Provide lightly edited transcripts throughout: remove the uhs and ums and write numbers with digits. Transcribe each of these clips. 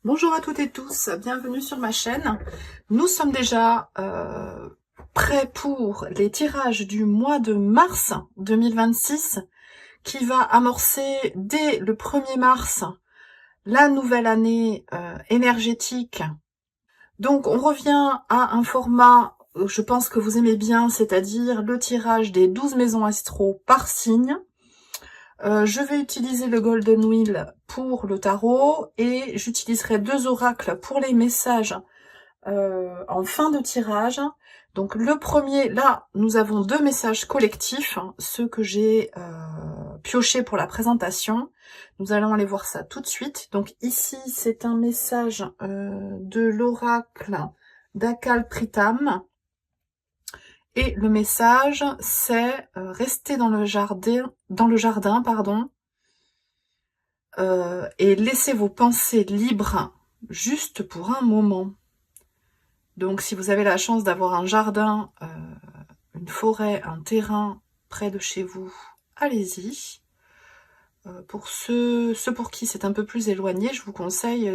Bonjour à toutes et tous, bienvenue sur ma chaîne. Nous sommes déjà prêts pour les tirages du mois de mars 2026 qui va amorcer dès le 1er mars la nouvelle année énergétique. Donc on revient à un format, je pense que vous aimez bien, c'est-à-dire le tirage des 12 maisons astro par signe. Je vais utiliser le Golden Wheel pour le tarot et j'utiliserai 2 oracles pour les messages en fin de tirage. Donc le premier, là, nous avons 2 messages collectifs, ceux que j'ai piochés pour la présentation. Nous allons aller voir ça tout de suite. Donc ici, c'est un message de l'oracle d'Akal Pritam. Et le message, c'est rester dans le jardin, pardon, et laissez vos pensées libres juste pour un moment. Donc si vous avez la chance d'avoir un jardin, une forêt, un terrain près de chez vous, allez-y. Pour ceux pour qui c'est un peu plus éloigné, je vous conseille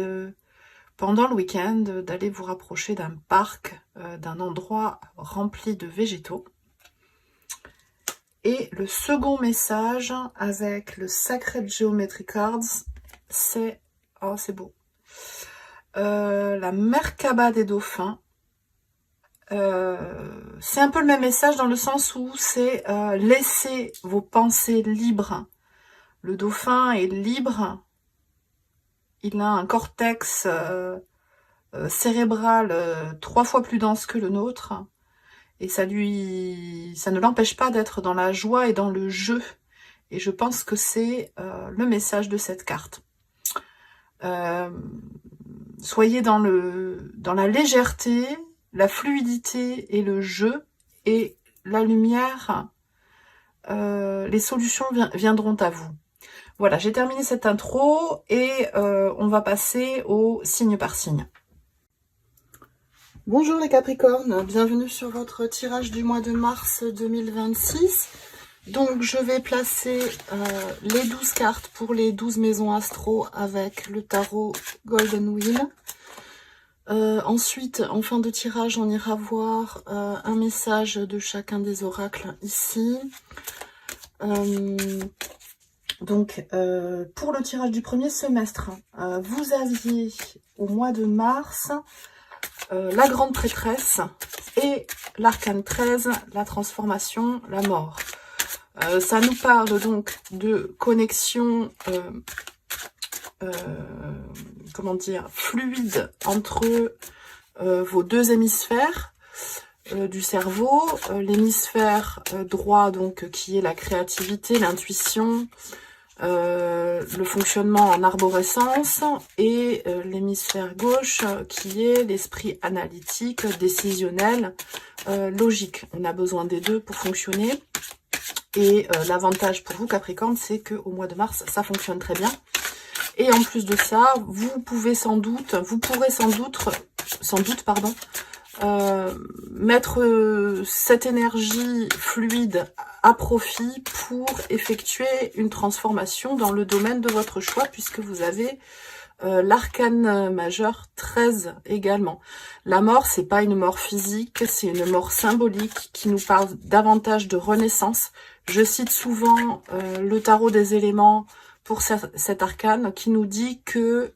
pendant le week-end d'aller vous rapprocher d'un parc, d'un endroit rempli de végétaux. Et le second message avec le Sacred Geometry Cards, c'est... Oh, c'est beau. La Merkaba des dauphins. C'est un peu le même message dans le sens où c'est laissez vos pensées libres. Le dauphin est libre. Il a un cortex cérébral 3 fois plus dense que le nôtre. Et ça ne l'empêche pas d'être dans la joie et dans le jeu. Et je pense que c'est le message de cette carte. Soyez dans la légèreté, la fluidité et le jeu. Et la lumière, les solutions viendront à vous. Voilà, j'ai terminé cette intro et on va passer au signe par signe. Bonjour les Capricornes, bienvenue sur votre tirage du mois de mars 2026. Donc je vais placer les 12 cartes pour les 12 maisons astro avec le tarot Golden Wheel. Ensuite, en fin de tirage, on ira voir un message de chacun des oracles ici. Donc, pour le tirage du premier semestre, vous aviez au mois de mars la grande prêtresse et l'arcane 13, la transformation, la mort. Ça nous parle donc de connexion, comment dire, fluide entre vos 2 hémisphères du cerveau. L'hémisphère droit, donc, qui est la créativité, l'intuition, le fonctionnement en arborescence, et l'hémisphère gauche qui est l'esprit analytique, décisionnel, logique. On a besoin des 2 pour fonctionner. Et l'avantage pour vous, Capricorne, c'est qu'au mois de mars, ça fonctionne très bien. Et en plus de ça, vous pourrez sans doute, mettre cette énergie fluide à profit pour effectuer une transformation dans le domaine de votre choix, puisque vous avez l'arcane majeur 13 également. La mort, c'est pas une mort physique, c'est une mort symbolique qui nous parle davantage de renaissance. Je cite souvent le tarot des éléments pour cet arcane qui nous dit que,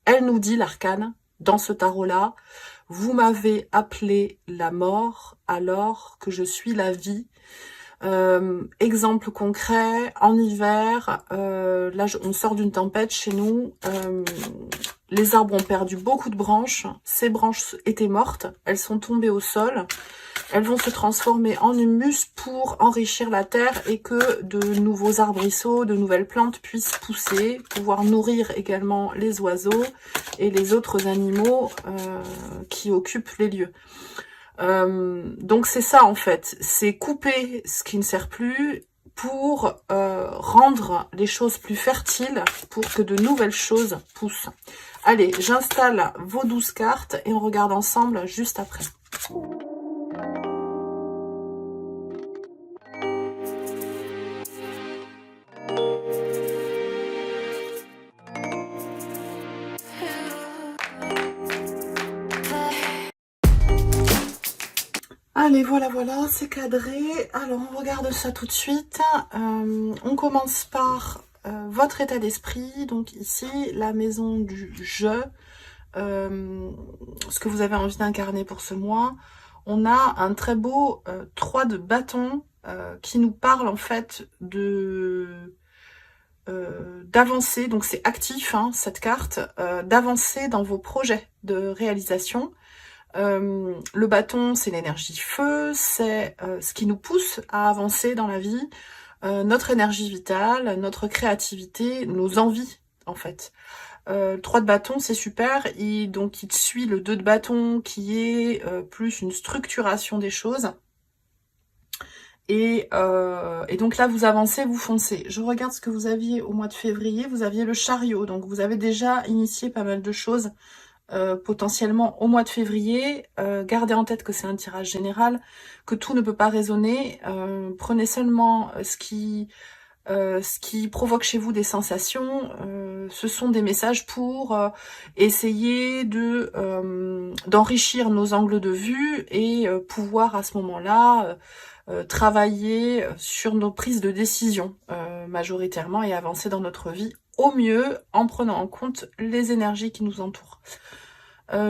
elle nous dit, l'arcane, dans ce tarot-là, vous m'avez appelé la mort alors que je suis la vie. Exemple concret, en hiver, là on sort d'une tempête chez nous, les arbres ont perdu beaucoup de branches, ces branches étaient mortes, elles sont tombées au sol, elles vont se transformer en humus pour enrichir la terre et que de nouveaux arbrisseaux, de nouvelles plantes puissent pousser, pouvoir nourrir également les oiseaux et les autres animaux qui occupent les lieux. Donc c'est ça en fait, c'est couper ce qui ne sert plus pour rendre les choses plus fertiles, pour que de nouvelles choses poussent. Allez, j'installe vos 12 cartes et on regarde ensemble juste après. Allez, voilà, voilà, c'est cadré. Alors, on regarde ça tout de suite. On commence par votre état d'esprit. Donc ici, la maison du je, ce que vous avez envie d'incarner pour ce mois. On a un très beau 3 de bâton qui nous parle en fait de d'avancer. Donc c'est actif, hein, cette carte, d'avancer dans vos projets de réalisation. Le bâton, c'est l'énergie feu, c'est ce qui nous pousse à avancer dans la vie, notre énergie vitale, notre créativité, nos envies, en fait. Le 3 de bâton, c'est super, donc il suit le 2 de bâton, qui est plus une structuration des choses. Et donc là, vous avancez, vous foncez. Je regarde ce que vous aviez au mois de février. Vous aviez le chariot, donc vous avez déjà initié pas mal de choses. Potentiellement au mois de février. Gardez en tête que c'est un tirage général, que tout ne peut pas résonner. Prenez seulement ce qui provoque chez vous des sensations. Ce sont des messages pour essayer d'enrichir nos angles de vue et pouvoir à ce moment-là travailler sur nos prises de décision majoritairement et avancer dans notre vie au mieux en prenant en compte les énergies qui nous entourent.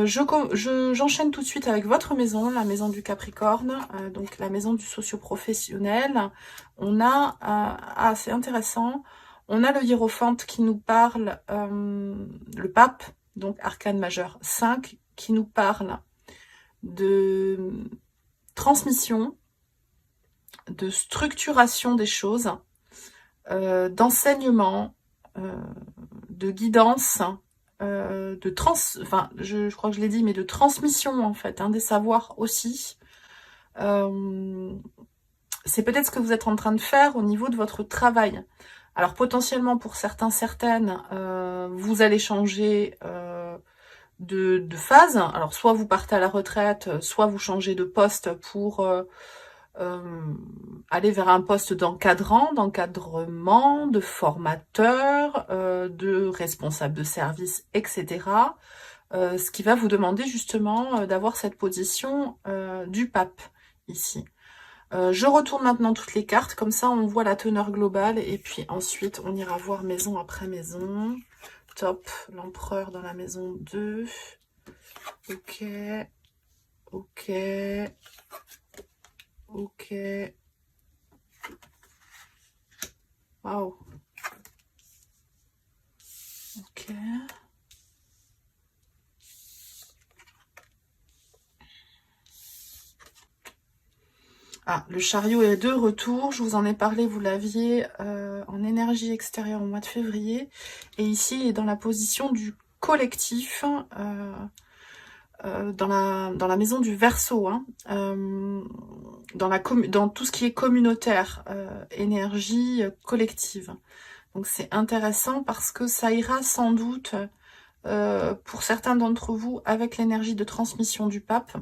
J'enchaîne tout de suite avec votre maison, la maison du Capricorne, donc la maison du socio-professionnel. On a, c'est intéressant, on a le hiérophante qui nous parle, le pape, donc arcane majeur 5, qui nous parle de transmission, de structuration des choses, d'enseignement, de guidance, je crois que je l'ai dit, mais de transmission en fait, hein, des savoirs aussi. C'est peut-être ce que vous êtes en train de faire au niveau de votre travail. Alors potentiellement pour certains, certaines, vous allez changer de phase. Alors soit vous partez à la retraite, soit vous changez de poste pour aller vers un poste d'encadrant, d'encadrement, de formateur, de responsable de service, etc. Ce qui va vous demander justement d'avoir cette position du pape ici. Je retourne maintenant toutes les cartes, comme ça on voit la teneur globale, et puis ensuite on ira voir maison après maison. Top, l'empereur dans la maison 2. Ok, ok. Ok. Waouh. Ok. Ah, le chariot est de retour. Je vous en ai parlé, vous l'aviez en énergie extérieure au mois de février. Et ici, il est dans la position du collectif, dans la maison du Verseau, hein, dans tout ce qui est communautaire, énergie collective. Donc c'est intéressant parce que ça ira sans doute, pour certains d'entre vous, avec l'énergie de transmission du pape.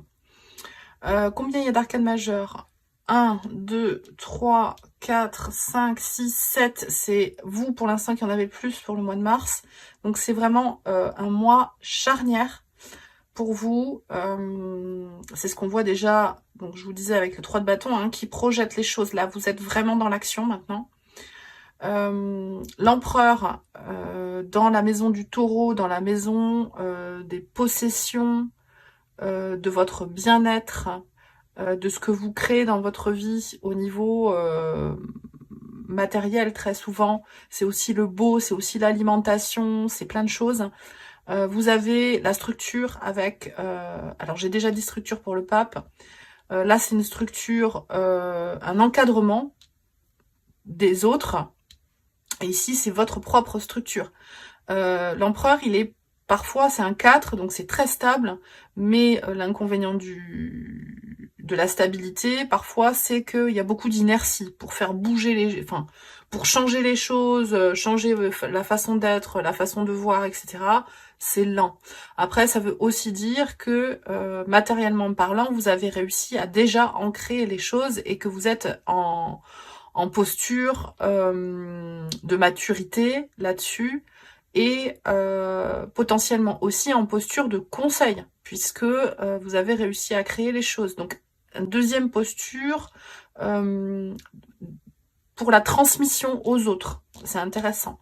Combien il y a d'arcanes majeures? 1, 2, 3, 4, 5, 6, 7. C'est vous pour l'instant qui en avez le plus pour le mois de mars. Donc c'est vraiment un mois charnière pour vous. C'est ce qu'on voit déjà, donc je vous disais avec le 3 de bâton, hein, qui projette les choses. Là, vous êtes vraiment dans l'action maintenant. L'empereur dans la maison du taureau, dans la maison des possessions, de votre bien-être, de ce que vous créez dans votre vie au niveau matériel très souvent. C'est aussi le beau, c'est aussi l'alimentation, c'est plein de choses. Vous avez la structure avec... alors j'ai déjà dit structure pour le pape. Là c'est une structure, un encadrement des autres. Et ici c'est votre propre structure. L'empereur il est... Parfois, c'est un 4, donc c'est très stable, mais l'inconvénient de la stabilité, parfois, c'est qu'il y a beaucoup d'inertie pour faire bouger les... Enfin, pour changer les choses, changer la façon d'être, la façon de voir, etc. C'est lent. Après, ça veut aussi dire que, matériellement parlant, vous avez réussi à déjà ancrer les choses et que vous êtes en posture de maturité là-dessus. Et potentiellement aussi en posture de conseil, puisque vous avez réussi à créer les choses. Donc deuxième posture pour la transmission aux autres. C'est intéressant.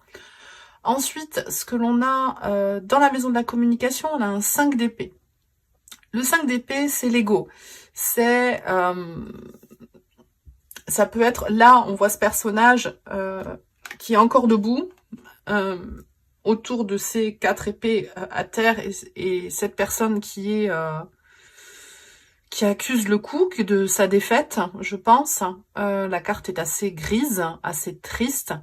Ensuite, ce que l'on a dans la maison de la communication, on a un 5 d'épée. Le 5 d'épée, c'est l'ego. C'est... ça peut être... Là, on voit ce personnage qui est encore debout, autour de ces 4 épées à terre, et cette personne qui accuse le coup de sa défaite, je pense. La carte est assez grise, assez triste.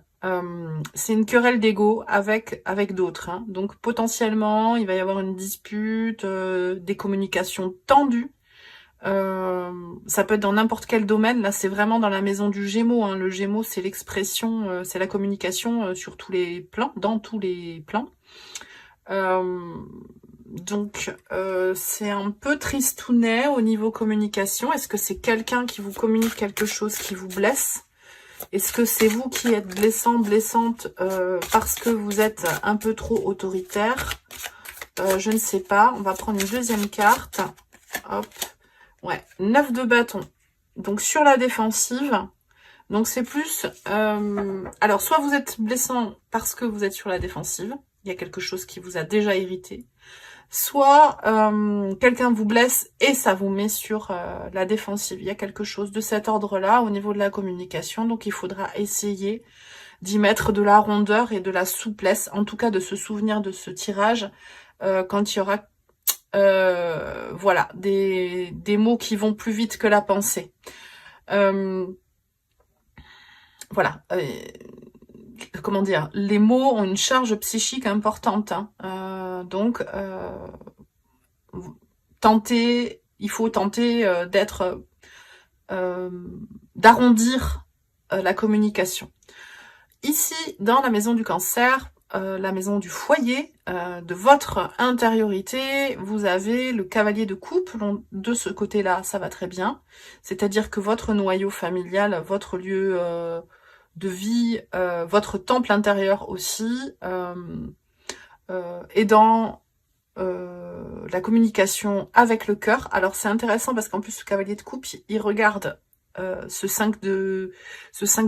C'est une querelle d'ego avec d'autres. Hein. Donc potentiellement, il va y avoir une dispute, des communications tendues. Ça peut être dans n'importe quel domaine. Là, c'est vraiment dans la maison du Gémeaux. Hein. Le Gémeaux, c'est l'expression, c'est la communication sur tous les plans, dans tous les plans. Donc, c'est un peu tristounet au niveau communication. Est-ce que c'est quelqu'un qui vous communique quelque chose qui vous blesse? Est-ce que c'est vous qui êtes blessant, blessante parce que vous êtes un peu trop autoritaire? Je ne sais pas. On va prendre une deuxième carte. Hop. Ouais, 9 de bâton. Donc, sur la défensive. Donc, c'est plus... alors, soit vous êtes blessant parce que vous êtes sur la défensive. Il y a quelque chose qui vous a déjà irrité. Soit quelqu'un vous blesse et ça vous met sur la défensive. Il y a quelque chose de cet ordre-là au niveau de la communication. Donc, il faudra essayer d'y mettre de la rondeur et de la souplesse. En tout cas, de se souvenir de ce tirage quand il y aura voilà, des mots qui vont plus vite que la pensée. Voilà. Comment dire, les mots ont une charge psychique importante. Hein. Donc, il faut tenter d'arrondir la communication. Ici, dans la maison du cancer, la maison du foyer, de votre intériorité, vous avez le cavalier de coupe. De ce côté-là, ça va très bien. C'est-à-dire que votre noyau familial, votre lieu de vie, votre temple intérieur aussi, est dans la communication avec le cœur. Alors c'est intéressant parce qu'en plus ce cavalier de coupe, il regarde ce 5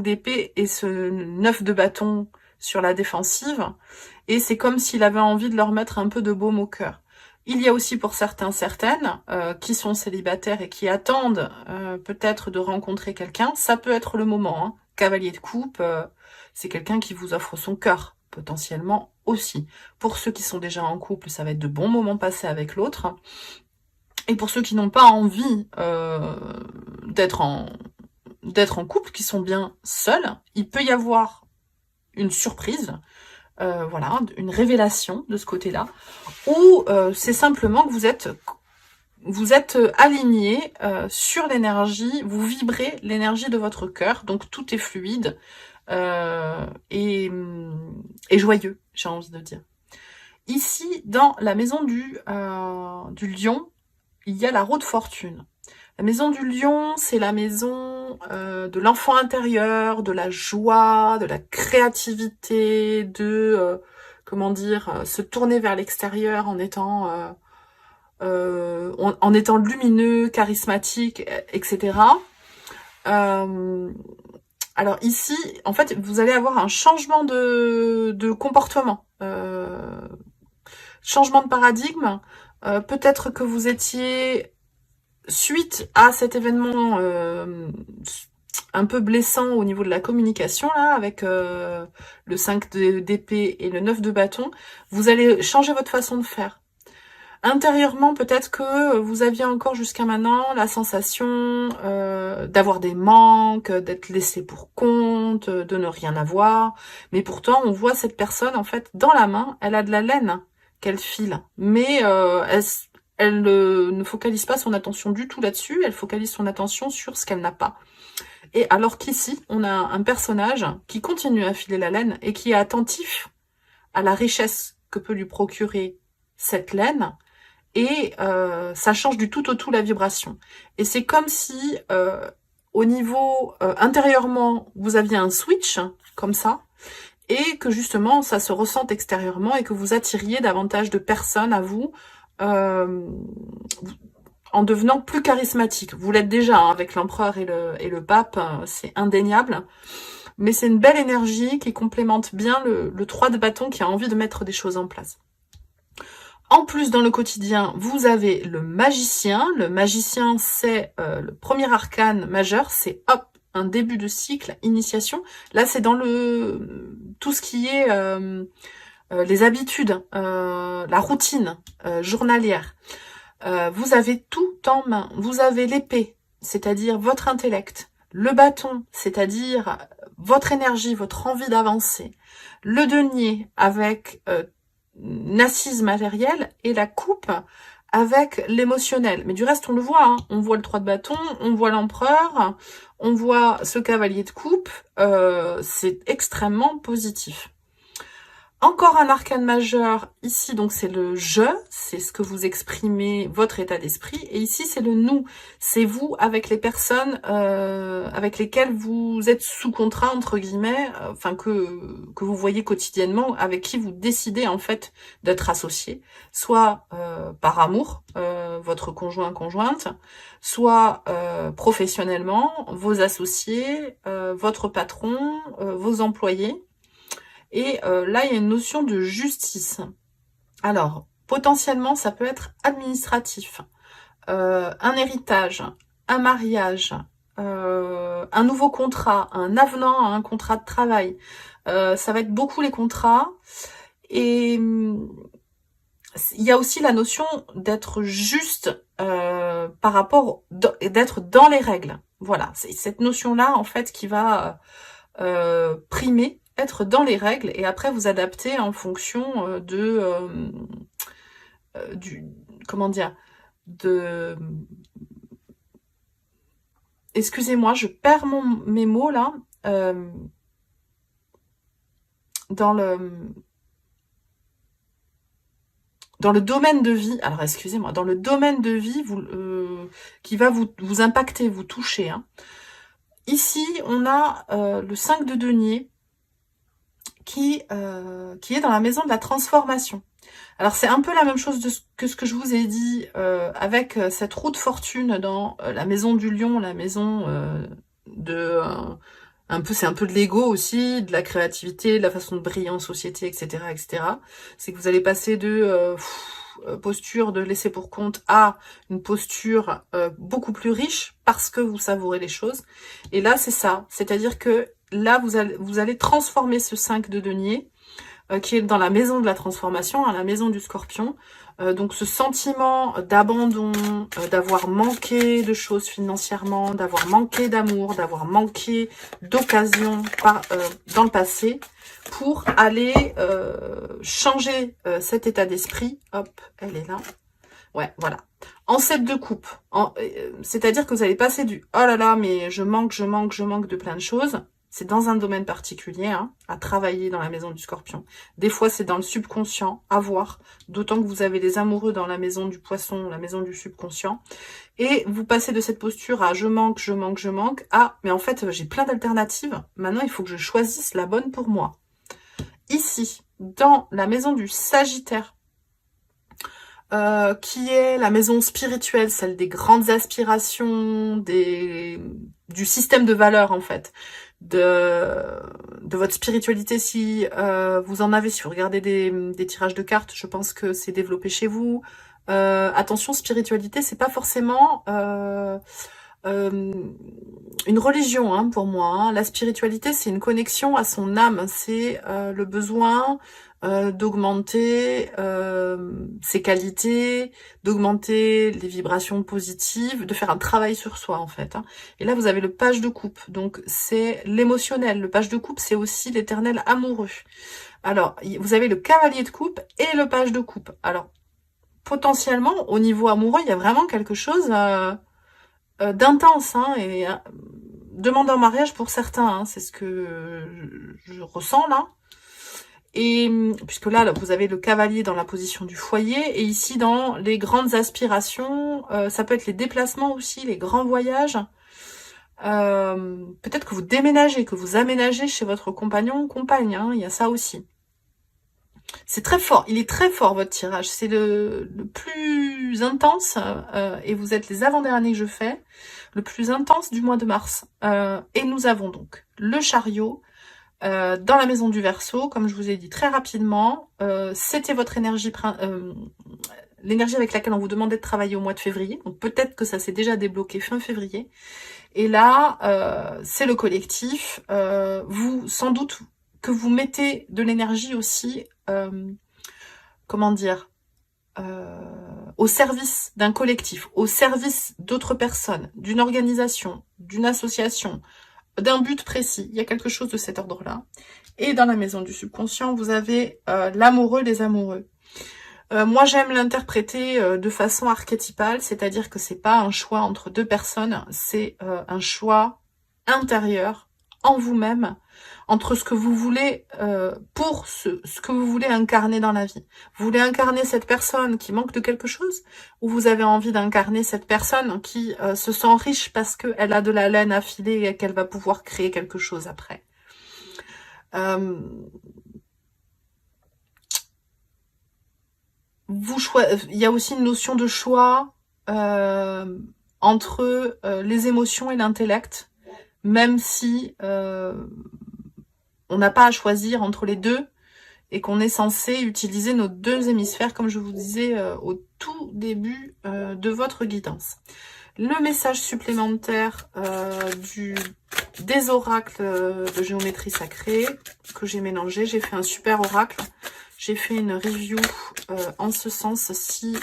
d'épée et ce 9 de bâton sur la défensive, et c'est comme s'il avait envie de leur mettre un peu de baume au cœur. Il y a aussi pour certaines qui sont célibataires et qui attendent peut-être de rencontrer quelqu'un. Ça peut être le moment. Hein. Cavalier de coupe, c'est quelqu'un qui vous offre son cœur, potentiellement aussi. Pour ceux qui sont déjà en couple, ça va être de bons moments passés avec l'autre. Et pour ceux qui n'ont pas envie d'être en couple, qui sont bien seuls, il peut y avoir une surprise, voilà, une révélation de ce côté-là, ou c'est simplement que vous êtes aligné sur l'énergie, vous vibrez l'énergie de votre cœur, donc tout est fluide et joyeux, j'ai envie de dire. Ici, dans la maison du lion, il y a la roue de fortune. La maison du lion, c'est la maison de l'enfant intérieur, de la joie, de la créativité, de, comment dire, se tourner vers l'extérieur en étant lumineux, charismatique, etc. Alors ici, en fait, vous allez avoir un changement de comportement, changement de paradigme. Peut-être que vous étiez, suite à cet événement un peu blessant au niveau de la communication, là, avec le 5 d'épée et le 9 de bâton, vous allez changer votre façon de faire. Intérieurement, peut-être que vous aviez encore jusqu'à maintenant la sensation d'avoir des manques, d'être laissé pour compte, de ne rien avoir. Mais pourtant, on voit cette personne, en fait, dans la main, elle a de la laine qu'elle file. Mais elle ne focalise pas son attention du tout là-dessus, elle focalise son attention sur ce qu'elle n'a pas. Et alors qu'ici, on a un personnage qui continue à filer la laine et qui est attentif à la richesse que peut lui procurer cette laine, et ça change du tout au tout la vibration. Et c'est comme si, au niveau intérieurement, vous aviez un switch, comme ça, et que justement, ça se ressente extérieurement et que vous attiriez davantage de personnes à vous, en en devenant plus charismatique. Vous l'êtes déjà hein, avec l'empereur et le pape, c'est indéniable. Mais c'est une belle énergie qui complémente bien le 3 de bâton qui a envie de mettre des choses en place. En plus, dans le quotidien, vous avez le magicien. Le magicien, c'est le premier arcane majeur. C'est hop, un début de cycle, initiation. Là, c'est dans tout ce qui est les habitudes, la routine journalière. Vous avez tout en main. Vous avez l'épée, c'est-à-dire votre intellect. Le bâton, c'est-à-dire votre énergie, votre envie d'avancer. Le denier avec une assise matérielle et la coupe avec l'émotionnel. Mais du reste, on le voit. Hein. On voit le 3 de bâton, on voit l'empereur, on voit ce cavalier de coupe. C'est extrêmement positif. Encore un arcane majeur, ici donc c'est le je, c'est ce que vous exprimez, votre état d'esprit, et ici c'est le nous, c'est vous avec les personnes avec lesquelles vous êtes sous contrat entre guillemets, enfin que vous voyez quotidiennement, avec qui vous décidez en fait d'être associé, soit par amour, votre conjointe, soit professionnellement, vos associés, votre patron, vos employés. Et là, il y a une notion de justice. Alors, potentiellement, ça peut être administratif, un héritage, un mariage, un nouveau contrat, un avenant à un contrat de travail. Ça va être beaucoup les contrats. Et il y a aussi la notion d'être juste par rapport, d'être dans les règles. Voilà, c'est cette notion-là, en fait, qui va primer, être dans les règles et après vous adapter en fonction comment dire, excusez-moi, je perds mes mots là, dans le domaine de vie, alors excusez-moi, dans le domaine de vie qui va vous impacter, vous toucher. Hein. Ici, on a le 5 de denier, qui est dans la maison de la transformation. Alors c'est un peu la même chose que ce que je vous ai dit avec cette roue de fortune dans la maison du lion, la maison c'est un peu de l'ego aussi, de la créativité, de la façon de briller en société, etc., etc. C'est que vous allez passer de posture de laisser pour compte à une posture beaucoup plus riche parce que vous savourez les choses. Et là, c'est ça. C'est-à-dire que là, vous allez transformer ce 5 de denier qui est dans la maison de la transformation, la maison du scorpion. Donc ce sentiment d'abandon, d'avoir manqué de choses financièrement, d'avoir manqué d'amour, d'avoir manqué d'occasion dans le passé, pour aller changer cet état d'esprit. Hop, elle est là. Ouais, voilà. En 7 de coupe. C'est-à-dire que vous allez passer du « oh là là, mais je manque de plein de choses ». C'est dans un domaine particulier, hein, à travailler dans la maison du scorpion. Des fois, c'est dans le subconscient, à voir. D'autant que vous avez des amoureux dans la maison du poisson, la maison du subconscient. Et vous passez de cette posture à je manque, à mais en fait, j'ai plein d'alternatives. Maintenant, il faut que je choisisse la bonne pour moi. Ici, dans la maison du Sagittaire, qui est la maison spirituelle, celle des grandes aspirations, du système de valeurs en fait, de votre spiritualité si vous en avez, si vous regardez des tirages de cartes, je pense que c'est développé chez vous. Attention, spiritualité, c'est pas forcément une religion hein, pour moi. Hein. La spiritualité, c'est une connexion à son âme, c'est le besoin d'augmenter ses qualités, d'augmenter les vibrations positives, de faire un travail sur soi en fait. Hein. Et là, vous avez le page de coupe, donc c'est l'émotionnel. Le page de coupe, c'est aussi l'éternel amoureux. Alors, vous avez le cavalier de coupe et le page de coupe. Alors, potentiellement, au niveau amoureux, il y a vraiment quelque chose d'intense, hein, et demande en mariage pour certains, hein, c'est ce que je ressens là. Et puisque là, vous avez le cavalier dans la position du foyer, et ici dans les grandes aspirations, ça peut être les déplacements aussi, les grands voyages. Peut-être que vous déménagez, que vous aménagez chez votre compagnon ou compagne, hein, il y a ça aussi. C'est très fort, il est très fort votre tirage, c'est le plus intense, et vous êtes les avant-derniers que je fais, le plus intense du mois de mars. Et nous avons donc le chariot dans la maison du Verseau, comme je vous ai dit très rapidement, c'était votre énergie, l'énergie avec laquelle on vous demandait de travailler au mois de février, donc peut-être que ça s'est déjà débloqué fin février, et là, c'est le collectif, vous, sans doute, que vous mettez de l'énergie aussi, comment dire, au service d'un collectif, au service d'autres personnes, d'une organisation, d'une association, d'un but précis. Il y a quelque chose de cet ordre-là. Et dans la maison du subconscient, vous avez l'amoureux, les amoureux. Moi, j'aime l'interpréter de façon archétypale, c'est-à-dire que c'est pas un choix entre deux personnes, c'est un choix intérieur en vous-même, entre ce que vous voulez, pour ce que vous voulez incarner dans la vie. Vous voulez incarner cette personne qui manque de quelque chose, ou vous avez envie d'incarner cette personne qui se sent riche parce qu'elle a de la laine à filer et qu'elle va pouvoir créer quelque chose après. Il y a aussi une notion de choix entre les émotions et l'intellect, même si on n'a pas à choisir entre les deux et qu'on est censé utiliser nos deux hémisphères, comme je vous disais au tout début de votre guidance. Le message supplémentaire des oracles de géométrie sacrée que j'ai mélangé. J'ai fait un super oracle. J'ai fait une review en ce sens. Si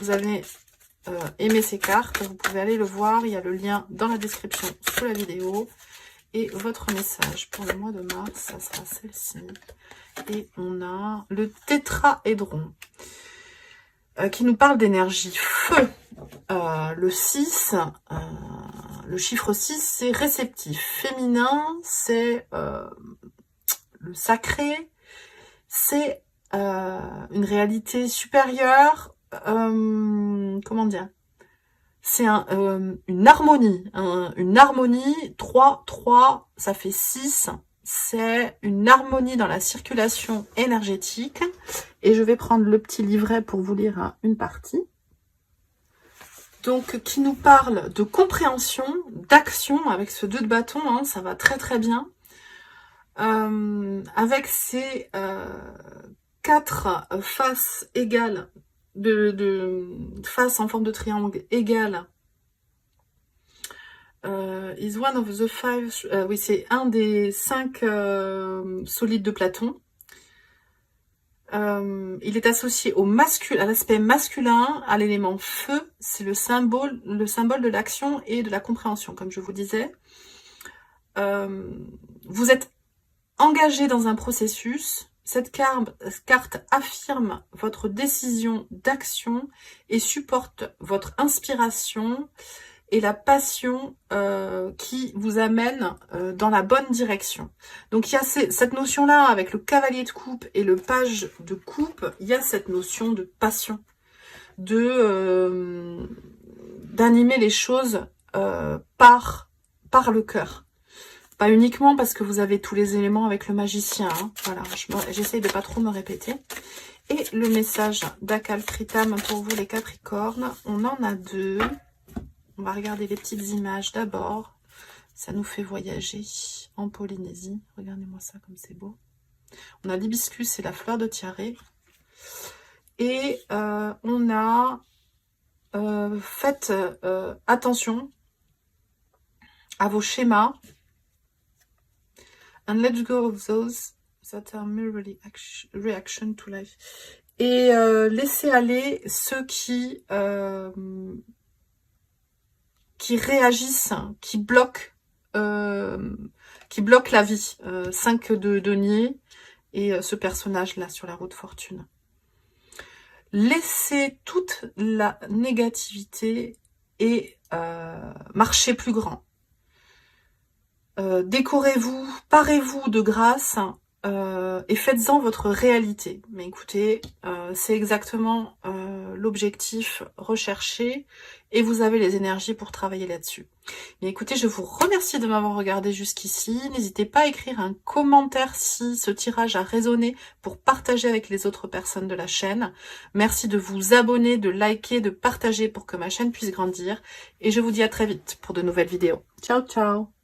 vous avez aimé ces cartes, vous pouvez aller le voir. Il y a le lien dans la description sous la vidéo. Et votre message pour le mois de mars, ça sera celle-ci. Et on a le tétraédron qui nous parle d'énergie feu. Le 6, le chiffre 6, c'est réceptif. Féminin, c'est le sacré. C'est une réalité supérieure. Comment dire? C'est une harmonie. Une harmonie, 3, 3, ça fait 6. C'est une harmonie dans la circulation énergétique. Et je vais prendre le petit livret pour vous lire une partie. Donc, qui nous parle de compréhension, d'action, avec ce 2 de bâton, hein, ça va très très bien. Avec ces 4 faces égales, faces en forme de triangle égales, is one of the 5, oui, c'est un des 5 solides de Platon. Il est associé au à l'aspect masculin, à l'élément feu. C'est le symbole de l'action et de la compréhension, comme je vous disais. Vous êtes engagé dans un processus. Cette carte affirme votre décision d'action et supporte votre inspiration et la passion qui vous amène dans la bonne direction. Donc il y a cette notion-là avec le cavalier de coupe et le page de coupe, il y a cette notion de passion, d'animer les choses par le cœur. Pas uniquement parce que vous avez tous les éléments avec le magicien. Hein. Voilà, j'essaye de pas trop me répéter. Et le message d'Akaltritam pour vous les Capricornes, on en a 2. On va regarder les petites images d'abord. Ça nous fait voyager en Polynésie. Regardez-moi ça comme c'est beau. On a l'hibiscus et la fleur de tiare. Et on a faites attention à vos schémas. And let's go of those that are merely reaction to life. Et laissez aller ceux qui réagissent, qui bloquent la vie. 5 de denier et ce personnage-là sur la roue de fortune. Laissez toute la négativité et marchez plus grand. Décorez-vous, parez-vous de grâce et faites-en votre réalité. Mais écoutez, c'est exactement l'objectif recherché et vous avez les énergies pour travailler là-dessus. Bien, écoutez, je vous remercie de m'avoir regardé jusqu'ici. N'hésitez pas à écrire un commentaire si ce tirage a résonné pour partager avec les autres personnes de la chaîne. Merci de vous abonner, de liker, de partager pour que ma chaîne puisse grandir. Et je vous dis à très vite pour de nouvelles vidéos. Ciao, ciao!